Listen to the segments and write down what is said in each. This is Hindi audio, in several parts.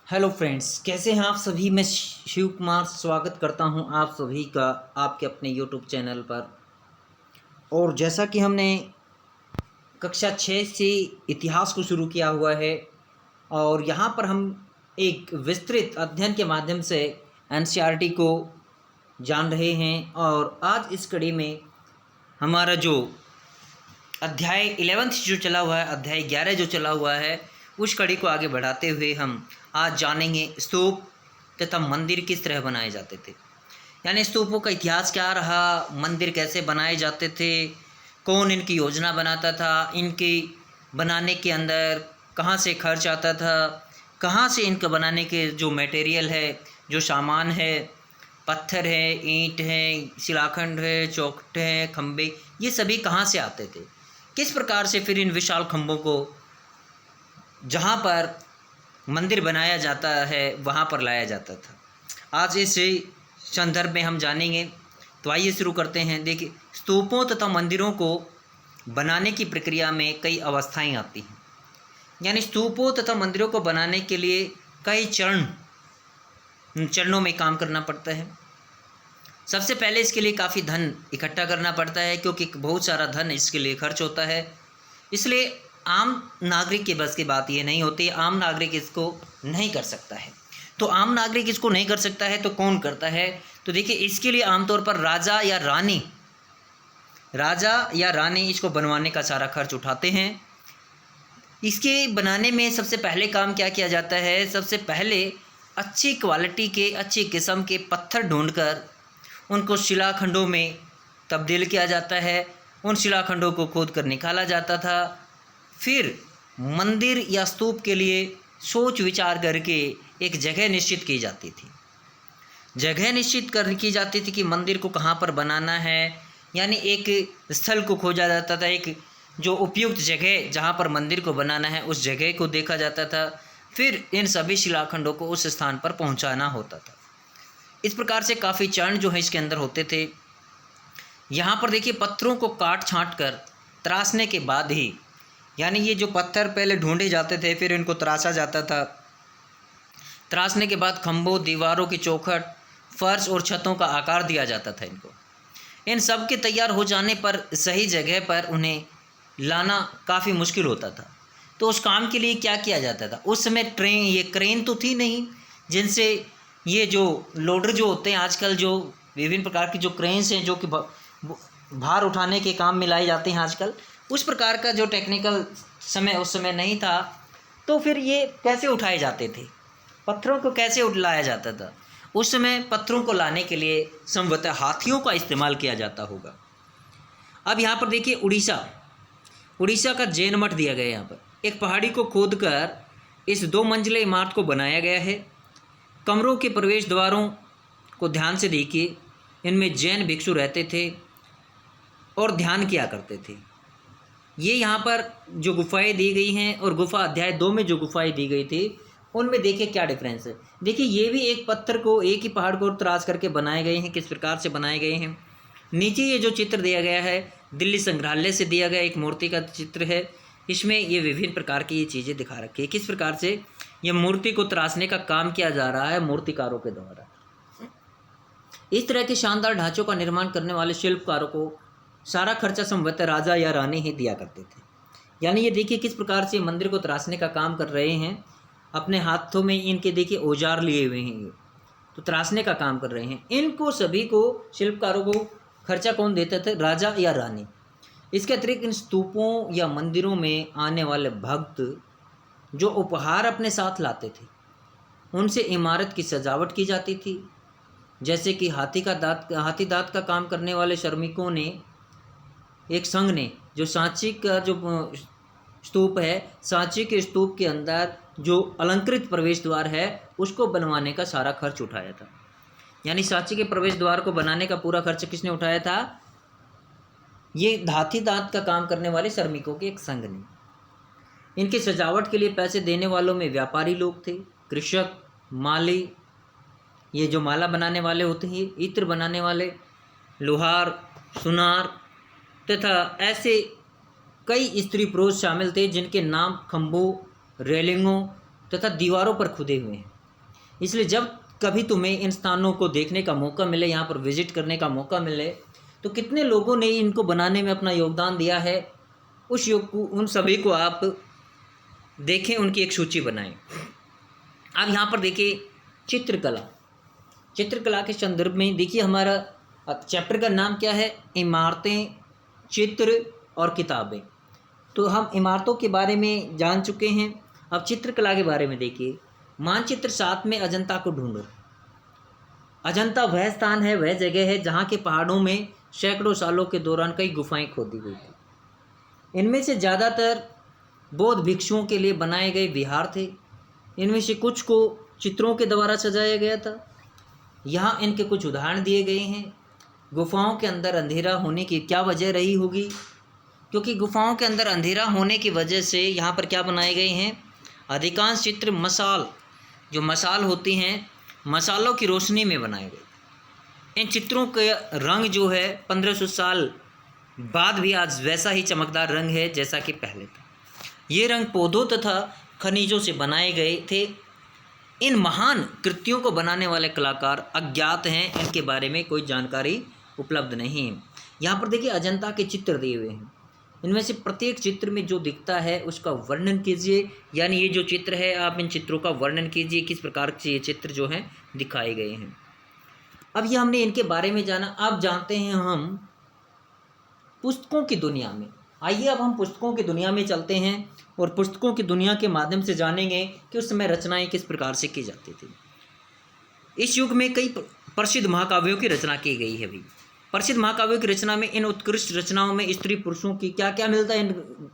हेलो फ्रेंड्स, कैसे हैं आप सभी। मैं शिव कुमार स्वागत करता हूं आप सभी का आपके अपने यूट्यूब चैनल पर। और जैसा कि हमने कक्षा 6 से इतिहास को शुरू किया हुआ है और यहां पर हम एक विस्तृत अध्ययन के माध्यम से एनसीईआरटी को जान रहे हैं। और आज इस कड़ी में हमारा जो अध्याय 11th जो चला हुआ है, अध्याय 11 जो चला हुआ है, उस कड़ी को आगे बढ़ाते हुए हम आज जानेंगे स्तूप तथा मंदिर किस तरह बनाए जाते थे। यानी स्तूपों का इतिहास क्या रहा, मंदिर कैसे बनाए जाते थे, कौन इनकी योजना बनाता था, इनके बनाने के अंदर कहाँ से खर्च आता था, कहाँ से इनका बनाने के जो मटेरियल है, जो सामान है, पत्थर है, ईंट है, शिलाखंड है, चौखट है, खंबे, ये सभी कहाँ से आते थे, किस प्रकार से फिर इन विशाल खंभों को जहाँ पर मंदिर बनाया जाता है वहाँ पर लाया जाता था। आज इस संदर्भ में हम जानेंगे। तो आइए शुरू करते हैं। देखिए, स्तूपों तथा मंदिरों को बनाने की प्रक्रिया में कई अवस्थाएं आती हैं। यानी स्तूपों तथा मंदिरों को बनाने के लिए कई चरणों में काम करना पड़ता है। सबसे पहले इसके लिए काफ़ी धन इकट्ठा करना पड़ता है, क्योंकि बहुत सारा धन इसके लिए खर्च होता है। इसलिए आम नागरिक के बस की बात ये नहीं होती। आम नागरिक इसको नहीं कर सकता है। तो आम नागरिक इसको नहीं कर सकता है तो कौन करता है? तो देखिए, इसके लिए आमतौर पर राजा या रानी इसको बनवाने का सारा खर्च उठाते हैं। इसके बनाने में सबसे पहले काम क्या किया जाता है? सबसे पहले अच्छी क्वालिटी के, अच्छी किस्म के पत्थर ढूंढकर उनको शिलाखंडों में तब्दील किया जाता है। उन शिलाखंडों को खोद कर निकाला जाता था। फिर मंदिर या स्तूप के लिए सोच विचार करके एक जगह निश्चित की जाती थी। जगह निश्चित की जाती थी कि मंदिर को कहाँ पर बनाना है। यानी एक स्थल को खोजा जाता था, एक जो उपयुक्त जगह जहाँ पर मंदिर को बनाना है उस जगह को देखा जाता था। फिर इन सभी शिलाखंडों को उस स्थान पर पहुँचाना होता था। इस प्रकार से काफ़ी चरण जो है इसके अंदर होते थे। यहाँ पर देखिए, पत्थरों को काट छाँट कर तराशने के बाद ही, यानी ये जो पत्थर पहले ढूंढे जाते थे, फिर इनको तराशा जाता था। तराशने के बाद खंभों, दीवारों की चौखट, फर्श और छतों का आकार दिया जाता था इनको। इन सब के तैयार हो जाने पर सही जगह पर उन्हें लाना काफ़ी मुश्किल होता था। तो उस काम के लिए क्या किया जाता था? उस समय ये क्रेन तो थी नहीं, जिनसे ये जो लोडर जो होते हैं आजकल, जो विभिन्न प्रकार की जो क्रेन्स हैं जो कि भार उठाने के काम में लाई जाते हैं आजकल, उस प्रकार का जो टेक्निकल समय उस समय नहीं था। तो फिर ये कैसे उठाए जाते थे? पत्थरों को कैसे लाया जाता था? उस समय पत्थरों को लाने के लिए संभवतः हाथियों का इस्तेमाल किया जाता होगा। अब यहाँ पर देखिए, उड़ीसा का जैन मठ दिया गया है। यहाँ पर एक पहाड़ी को खोदकर इस 2 मंजिले इमारत को बनाया गया है। कमरों के प्रवेश द्वारों को ध्यान से देखिए। इनमें जैन भिक्षु रहते थे और ध्यान किया करते थे। ये यहाँ पर जो गुफाएं दी गई हैं और गुफा अध्याय 2 में जो गुफाएं दी गई थी, उनमें देखिए क्या डिफरेंस है। देखिए, ये भी एक पत्थर को, एक ही पहाड़ को तराश करके बनाए गए हैं। किस प्रकार से बनाए गए हैं? नीचे ये जो चित्र दिया गया है, दिल्ली संग्रहालय से दिया गया एक मूर्ति का चित्र है। इसमें ये विभिन्न प्रकार की ये चीज़ें दिखा रखी है, किस प्रकार से ये मूर्ति को तराशने का काम किया जा रहा है मूर्तिकारों के द्वारा। इस तरह के शानदार ढांचों का निर्माण करने वाले शिल्पकारों को सारा खर्चा संभवतः राजा या रानी ही दिया करते थे। यानी ये देखिए किस प्रकार से मंदिर को तराशने का काम कर रहे हैं। अपने हाथों में इनके देखिए औजार लिए हुए हैं, ये तो तराशने का काम कर रहे हैं। इनको सभी को, शिल्पकारों को खर्चा कौन देते थे? राजा या रानी। इसके अतिरिक्त इन स्तूपों या मंदिरों में आने वाले भक्त जो उपहार अपने साथ लाते थे, उनसे इमारत की सजावट की जाती थी। जैसे कि हाथी दांत का काम करने वाले श्रमिकों ने, एक संघ ने, जो सांची का जो स्तूप है, सांची के स्तूप के अंदर जो अलंकृत प्रवेश द्वार है, उसको बनवाने का सारा खर्च उठाया था। यानी सांची के प्रवेश द्वार को बनाने का पूरा खर्च किसने उठाया था? ये हाथी दांत का काम करने वाले श्रमिकों के एक संघ ने। इनकी सजावट के लिए पैसे देने वालों में व्यापारी लोग थे, कृषक, माली, ये जो माला बनाने वाले होते हैं, इत्र बनाने वाले, लोहार, सुनार तथा ऐसे कई स्त्री पुरुष शामिल थे जिनके नाम खंभों, रेलिंगों तथा दीवारों पर खुदे हुए हैं। इसलिए जब कभी तुम्हें इन स्थानों को देखने का मौका मिले, यहाँ पर विजिट करने का मौका मिले, तो कितने लोगों ने इनको बनाने में अपना योगदान दिया है, उस योग को, उन सभी को आप देखें, उनकी एक सूची बनाएं। अब यहाँ पर देखिए चित्रकला, चित्रकला के संदर्भ में देखिए हमारा चैप्टर का नाम क्या है, इमारतें, चित्र और किताबें। तो हम इमारतों के बारे में जान चुके हैं। अब चित्रकला के बारे में देखिए, मानचित्र 7 में अजंता को ढूंढो। अजंता वह स्थान है, वह जगह है जहाँ के पहाड़ों में सैकड़ों सालों के दौरान कई गुफाएं खोदी गई थी। इनमें से ज़्यादातर बौद्ध भिक्षुओं के लिए बनाए गए विहार थे। इनमें से कुछ को चित्रों के द्वारा सजाया गया था। यहाँ इनके कुछ उदाहरण दिए गए हैं। गुफाओं के अंदर अंधेरा होने की क्या वजह रही होगी? क्योंकि गुफाओं के अंदर अंधेरा होने की वजह से यहाँ पर क्या बनाए गए हैं, अधिकांश चित्र मसाल, जो मसाल होती हैं, मसालों की रोशनी में बनाए गए। इन चित्रों के रंग जो है 1500 साल बाद भी आज वैसा ही चमकदार रंग है जैसा कि पहले था। ये रंग पौधों तथा खनिजों से बनाए गए थे। इन महान कृतियों को बनाने वाले कलाकार अज्ञात हैं, इनके बारे में कोई जानकारी उपलब्ध नहीं है। यहाँ पर देखिए अजंता के चित्र दिए हुए हैं। इनमें से प्रत्येक चित्र में जो दिखता है उसका वर्णन कीजिए, यानी ये जो चित्र है आप इन चित्रों का वर्णन कीजिए, किस प्रकार से ये चित्र जो हैं दिखाए गए हैं। अब ये हमने इनके बारे में जाना। अब जानते हैं हम पुस्तकों की दुनिया में। आइए अब हम पुस्तकों की दुनिया में चलते हैं और पुस्तकों की दुनिया के माध्यम से जानेंगे कि उस समय रचनाएं किस प्रकार से की जाती थी। इस युग में कई प्रसिद्ध महाकाव्यों की रचना की गई है। भी प्रसिद्ध महाकाव्यों की रचना में, इन उत्कृष्ट रचनाओं में स्त्री पुरुषों की क्या क्या मिलता है इन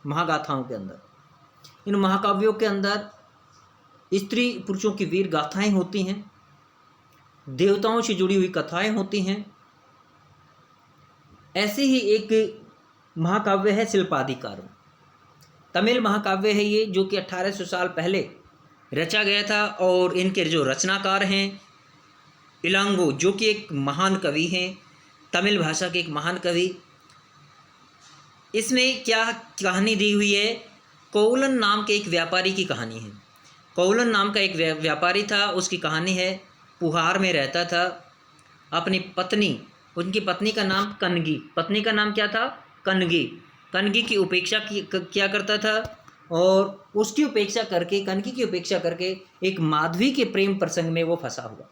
महागाथाओं के अंदर? इन महाकाव्यों के अंदर स्त्री पुरुषों की वीर गाथाएं होती हैं, देवताओं से जुड़ी हुई कथाएं होती हैं। ऐसे ही एक महाकाव्य है शिल्पाधिकारम, तमिल महाकाव्य है ये, जो कि 1800 साल पहले रचा गया था। और इनके जो रचनाकार हैं इलांगो, जो कि एक महान कवि हैं, तमिल भाषा के एक महान कवि। इसमें क्या कहानी दी हुई है, कोवलन नाम के एक व्यापारी की कहानी है। कोवलन नाम का एक व्यापारी था, उसकी कहानी है। पुहार में रहता था, अपनी पत्नी, उनकी पत्नी का नाम कनगी, पत्नी का नाम क्या था, कनगी। कनगी की उपेक्षा किया करता था और उसकी उपेक्षा करके, कनगी की उपेक्षा करके एक माधवी के प्रेम प्रसंग में वो फंसा हुआ था।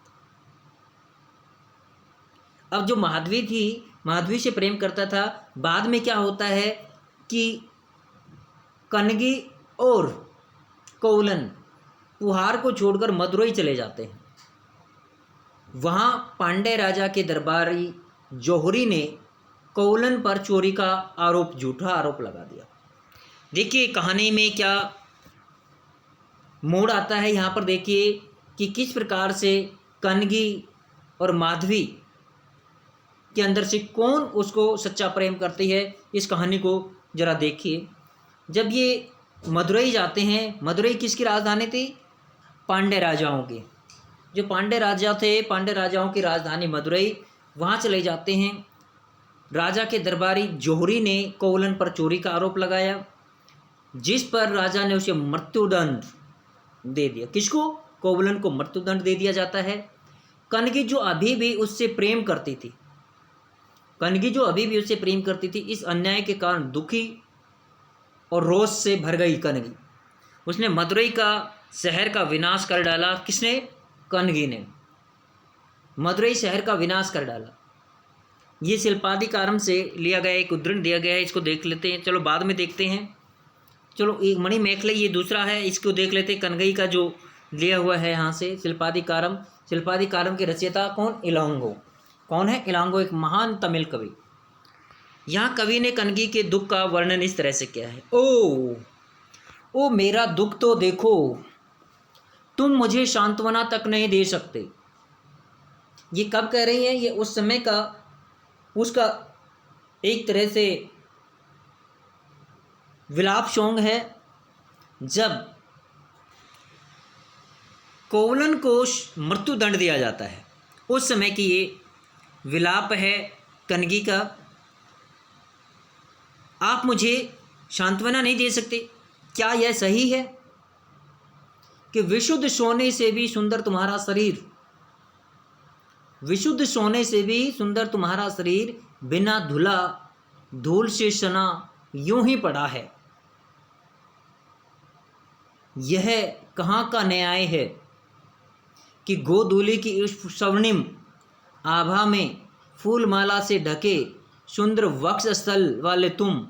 अब जो माधवी थी, माधवी से प्रेम करता था। बाद में क्या होता है कि कनगी और कोवलन पुहार को छोड़कर मदुरई चले जाते हैं। वहाँ पांड्य राजा के दरबारी जौहरी ने कोवलन पर चोरी का आरोप, झूठा आरोप लगा दिया। देखिए कहानी में क्या मोड़ आता है यहाँ पर। देखिए कि किस प्रकार से कनगी और माधवी के अंदर से कौन उसको सच्चा प्रेम करती है, इस कहानी को जरा देखिए। जब ये मदुरई जाते हैं, मदुरई किसकी राजधानी थी, पांड्य राजाओं की। जो पांड्य राजा थे, पांड्य राजाओं की राजधानी मदुरई, वहाँ चले जाते हैं। राजा के दरबारी जौहरी ने कोवलन पर चोरी का आरोप लगाया, जिस पर राजा ने उसे मृत्युदंड दे दिया। किसको, कोवलन को मृत्युदंड दे दिया जाता है। कनगी जो अभी भी उससे प्रेम करती थी, कनगी जो अभी भी उससे प्रेम करती थी, इस अन्याय के कारण दुखी और रोष से भर गई कनगी। उसने मदुरई का शहर का विनाश कर डाला। किसने, कनगी ने मदुरई शहर का विनाश कर डाला। ये शिल्पाधिकारम से लिया गया एक उद्धरण दिया गया है, इसको देख लेते हैं। चलो बाद में देखते हैं। चलो एक मणिमेखले ये दूसरा है, इसको देख लेते हैं। कनगई का जो लिया हुआ है यहाँ से शिल्पाधिकारम। शिल्पाधिकारम के रचयिता कौन, इलांगो। कौन है, इलांगो, एक महान तमिल कवि। यहाँ कवि ने कनगी के दुख का वर्णन इस तरह से किया है। ओ मेरा दुख तो देखो, तुम मुझे सांत्वना तक नहीं दे सकते। ये कब कह रही है, ये उस समय का, उसका एक तरह से विलाप सॉन्ग है, जब कोवलन को मृत्युदंड दिया जाता है। उस समय की ये विलाप है कनगी का। आप मुझे सांत्वना नहीं दे सकते, क्या यह सही है? कि विशुद्ध सोने से भी सुंदर तुम्हारा शरीर, विशुद्ध सोने से भी सुंदर तुम्हारा शरीर बिना धुला धूल से सना यूं ही पड़ा है। यह कहाँ का न्याय है कि गोधूली की इस स्वर्णिम आभा में फूलमाला से ढके सुंदर वक्ष स्थल वाले तुम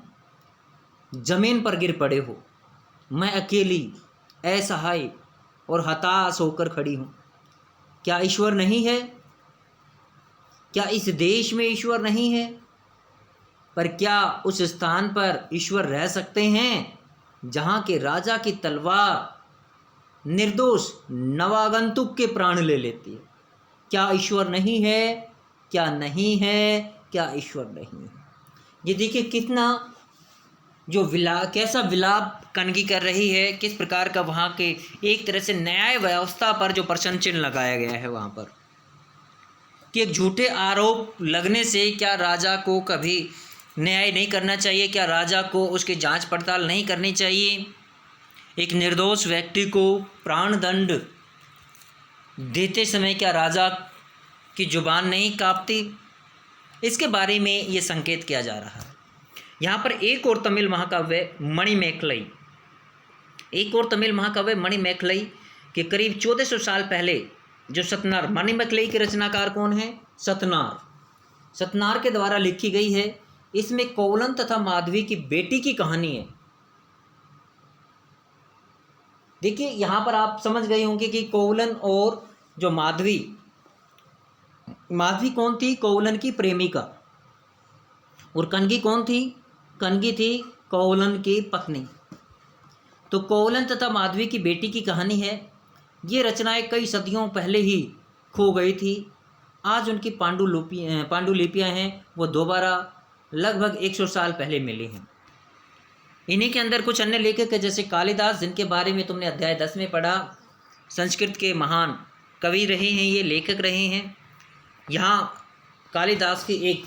जमीन पर गिर पड़े हो। मैं अकेली असहाय और हताश होकर खड़ी हूँ। क्या ईश्वर नहीं है? क्या इस देश में ईश्वर नहीं है? पर क्या उस स्थान पर ईश्वर रह सकते हैं जहाँ के राजा की तलवार निर्दोष नवागंतुक के प्राण ले लेती है? क्या ईश्वर नहीं है? क्या नहीं है? क्या ईश्वर नहीं है? ये देखिए कितना जो कैसा विलाप कनगी कर रही है, किस प्रकार का वहाँ के एक तरह से न्याय व्यवस्था पर जो प्रश्न चिन्ह लगाया गया है वहाँ पर, कि एक झूठे आरोप लगने से क्या राजा को कभी न्याय नहीं करना चाहिए? क्या राजा को उसकी जांच पड़ताल नहीं करनी चाहिए? एक निर्दोष व्यक्ति को प्राणदंड देते समय क्या राजा की जुबान नहीं कांपती? इसके बारे में ये संकेत किया जा रहा है। यहाँ पर एक और तमिल महाकाव्य मणिमेखलाई, एक और तमिल महाकाव्य मणिमेखलाई के करीब 1400 साल पहले जो सतनार, मणिमेखलाई के रचनाकार कौन है? सतनार, सतनार के द्वारा लिखी गई है। इसमें कौलन तथा माधवी की बेटी की कहानी है। देखिए यहाँ पर आप समझ गए होंगे कि कौलन और जो माधवी, माधवी कौन थी? कौलन की प्रेमिका। और कनगी कौन थी? कनगी थी कौलन की पत्नी। तो कौलन तथा माधवी की बेटी की कहानी है। ये रचनाएं कई सदियों पहले ही खो गई थी। आज उनकी पांडुलिपियाँ हैं वो दोबारा लगभग 100 साल पहले मिली हैं। इन्हीं के अंदर कुछ अन्य लेखक हैं जैसे कालिदास, जिनके बारे में तुमने अध्याय 10 में पढ़ा। संस्कृत के महान कवि रहे हैं, ये लेखक रहे हैं। यहाँ कालिदास की एक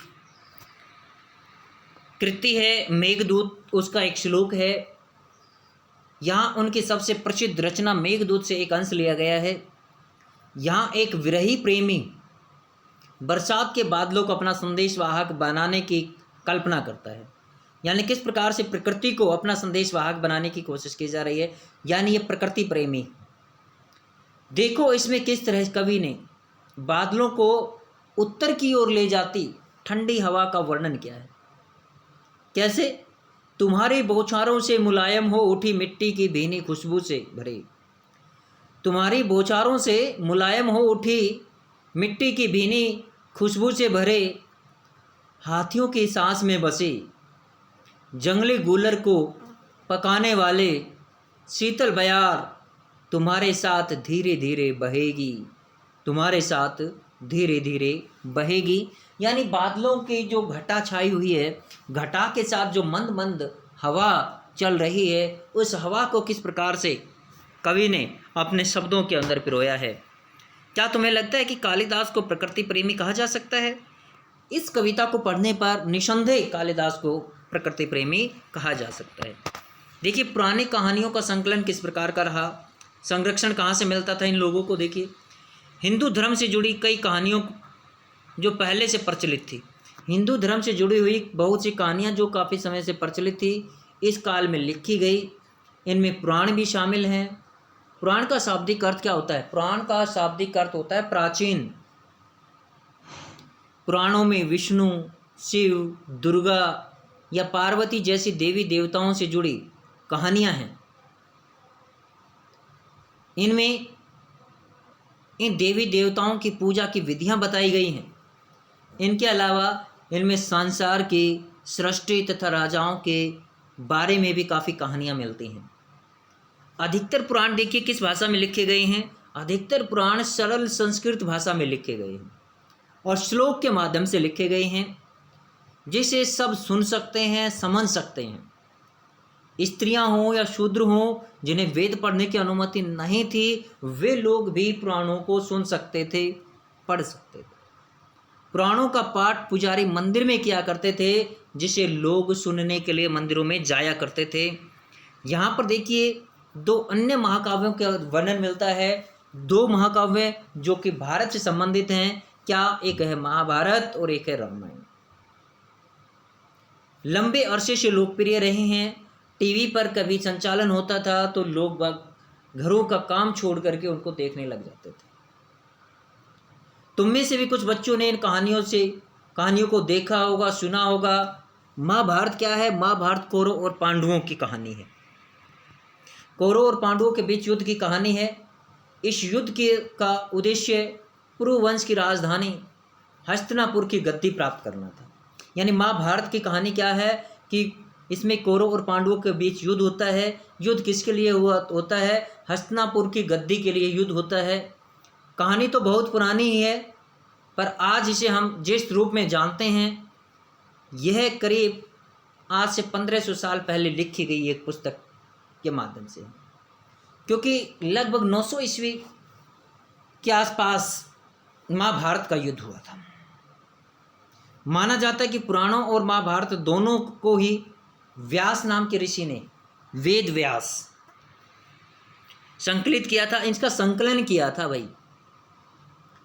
कृति है मेघदूत, उसका एक श्लोक है। यहाँ उनकी सबसे प्रसिद्ध रचना मेघदूत से एक अंश लिया गया है। यहाँ एक विरही प्रेमी बरसात के बादलों को अपना संदेशवाहक बनाने की कल्पना करता है। यानी किस प्रकार से प्रकृति को अपना संदेशवाहक बनाने की कोशिश की जा रही है, यानी ये प्रकृति प्रेमी। देखो इसमें किस तरह कवि ने बादलों को उत्तर की ओर ले जाती ठंडी हवा का वर्णन किया है। कैसे? तुम्हारी बौछारों से मुलायम हो उठी मिट्टी की भीनी खुशबू से भरे, तुम्हारी बौछारों से मुलायम हो उठी मिट्टी की भीनी खुशबू से भरे, हाथियों की सांस में बसे जंगली गूलर को पकाने वाले शीतल बयार तुम्हारे साथ धीरे धीरे बहेगी, तुम्हारे साथ धीरे धीरे बहेगी। यानी बादलों की जो घटा छाई हुई है, घटा के साथ जो मंद मंद हवा चल रही है, उस हवा को किस प्रकार से कवि ने अपने शब्दों के अंदर पिरोया है। क्या तुम्हें लगता है कि कालिदास को प्रकृति प्रेमी कहा जा सकता है? इस कविता को पढ़ने पर निसंदेह कालिदास को प्रकृति प्रेमी कहा जा सकता है। देखिए पुरानी कहानियों का संकलन किस प्रकार का रहा, संरक्षण कहाँ से मिलता था इन लोगों को। देखिए हिंदू धर्म से जुड़ी कई कहानियों जो पहले से प्रचलित थी, हिंदू धर्म से जुड़ी हुई बहुत सी कहानियाँ जो काफ़ी समय से प्रचलित थी, इस काल में लिखी गई। इनमें पुराण भी शामिल हैं। पुराण का शाब्दिक अर्थ क्या होता है? पुराण का शाब्दिक अर्थ होता है प्राचीन। पुराणों में विष्णु, शिव, दुर्गा या पार्वती जैसी देवी देवताओं से जुड़ी कहानियाँ हैं। इनमें इन देवी देवताओं की पूजा की विधियाँ बताई गई हैं। इनके अलावा इनमें संसार की सृष्टि तथा राजाओं के बारे में भी काफ़ी कहानियाँ मिलती हैं। अधिकतर पुराण देखिए किस भाषा में लिखे गए हैं? अधिकतर पुराण सरल संस्कृत भाषा में लिखे गए हैं और श्लोक के माध्यम से लिखे गए हैं, जिसे सब सुन सकते हैं, समझ सकते हैं। स्त्रियां हों या शूद्र हों, जिन्हें वेद पढ़ने की अनुमति नहीं थी, वे लोग भी पुराणों को सुन सकते थे, पढ़ सकते थे। पुराणों का पाठ पुजारी मंदिर में किया करते थे, जिसे लोग सुनने के लिए मंदिरों में जाया करते थे। यहाँ पर देखिए दो अन्य महाकाव्यों का वर्णन मिलता है। दो महाकाव्य जो कि भारत से संबंधित हैं, क्या? एक है महाभारत और एक है रामायण। लंबे अरसे से लोकप्रिय रहे हैं। टीवी पर कभी संचालन होता था तो लोग घरों का काम छोड़ करके उनको देखने लग जाते थे। तुम में से भी कुछ बच्चों ने इन कहानियों को देखा होगा, सुना होगा। महाभारत क्या है? महाभारत कौरव और पांडवों की कहानी है। कौरव और पांडवों के बीच युद्ध की कहानी है। इस युद्ध का उद्देश्य पुरुवंश की राजधानी हस्तिनापुर की गद्दी प्राप्त करना था। यानी महाभारत की कहानी क्या है कि इसमें कौरव और पांडवों के बीच युद्ध होता है। युद्ध किसके लिए होता है? हस्तिनापुर की गद्दी के लिए युद्ध होता है। कहानी तो बहुत पुरानी ही है, पर आज इसे हम जिस रूप में जानते हैं, यह करीब आज से 1500 साल पहले लिखी गई एक पुस्तक के माध्यम से, क्योंकि लगभग 900 ईस्वी के आसपास महाभारत का युद्ध हुआ था। माना जाता है कि पुराणों और महाभारत दोनों को ही व्यास नाम के ऋषि ने, वेद व्यास, संकलित किया था। इनका संकलन किया था भाई,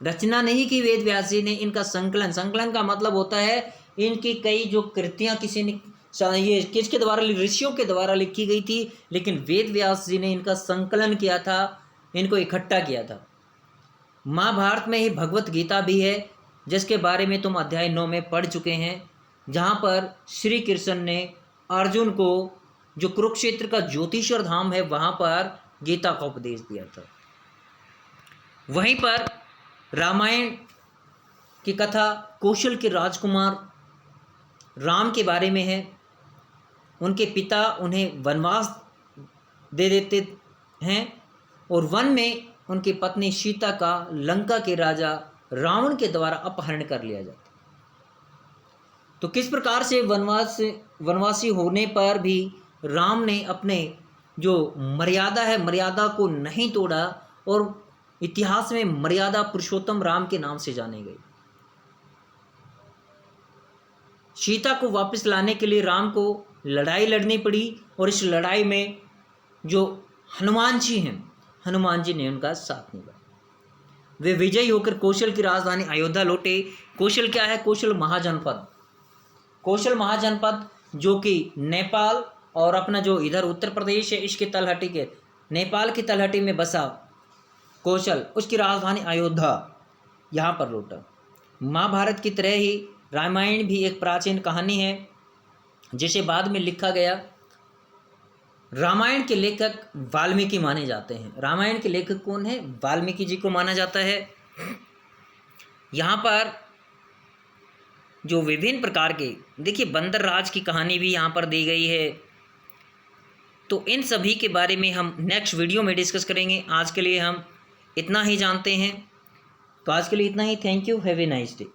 रचना नहीं की वेद व्यास जी ने, इनका संकलन। संकलन का मतलब होता है इनकी कई जो कृतियाँ किसी ने, ये किसके द्वारा, ऋषियों के द्वारा लिखी गई थी, लेकिन वेद व्यास जी ने इनका संकलन किया था, इनको इकट्ठा किया था। महाभारत में ही भगवत गीता भी है, जिसके बारे में तुम अध्याय 9 में पढ़ चुके हैं, जहाँ पर श्री कृष्ण ने अर्जुन को जो कुरुक्षेत्र का ज्योतिषर धाम है वहाँ पर गीता का उपदेश दिया था। वहीं पर रामायण की कथा कौशल के राजकुमार राम के बारे में है। उनके पिता उन्हें वनवास दे देते हैं और वन में उनकी पत्नी सीता का लंका के राजा रावण के द्वारा अपहरण कर लिया जाता। तो किस प्रकार से वनवासी होने पर भी राम ने अपने जो मर्यादा है, मर्यादा को नहीं तोड़ा और इतिहास में मर्यादा पुरुषोत्तम राम के नाम से जाने गए। सीता को वापस लाने के लिए राम को लड़ाई लड़नी पड़ी और इस लड़ाई में जो हनुमान जी हैं, हनुमान जी ने उनका साथ निभाया। वे विजयी होकर कौशल की राजधानी अयोध्या लौटे। कौशल क्या है? कौशल महाजनपद। कौशल महाजनपद जो कि नेपाल और अपना जो इधर उत्तर प्रदेश है इसके तलहटी के, नेपाल की तलहटी में बसा कौशल, उसकी राजधानी अयोध्या, यहाँ पर लौटा। महाभारत की तरह ही रामायण भी एक प्राचीन कहानी है जिसे बाद में लिखा गया। रामायण के लेखक वाल्मीकि माने जाते हैं। रामायण के लेखक कौन है? वाल्मीकि जी को माना जाता है। यहाँ पर जो विभिन्न प्रकार के, देखिए बंदर राज की कहानी भी यहाँ पर दी गई है। तो इन सभी के बारे में हम नेक्स्ट वीडियो में डिस्कस करेंगे। आज के लिए हम इतना ही जानते हैं। तो आज के लिए इतना ही। Thank you. Have a nice day.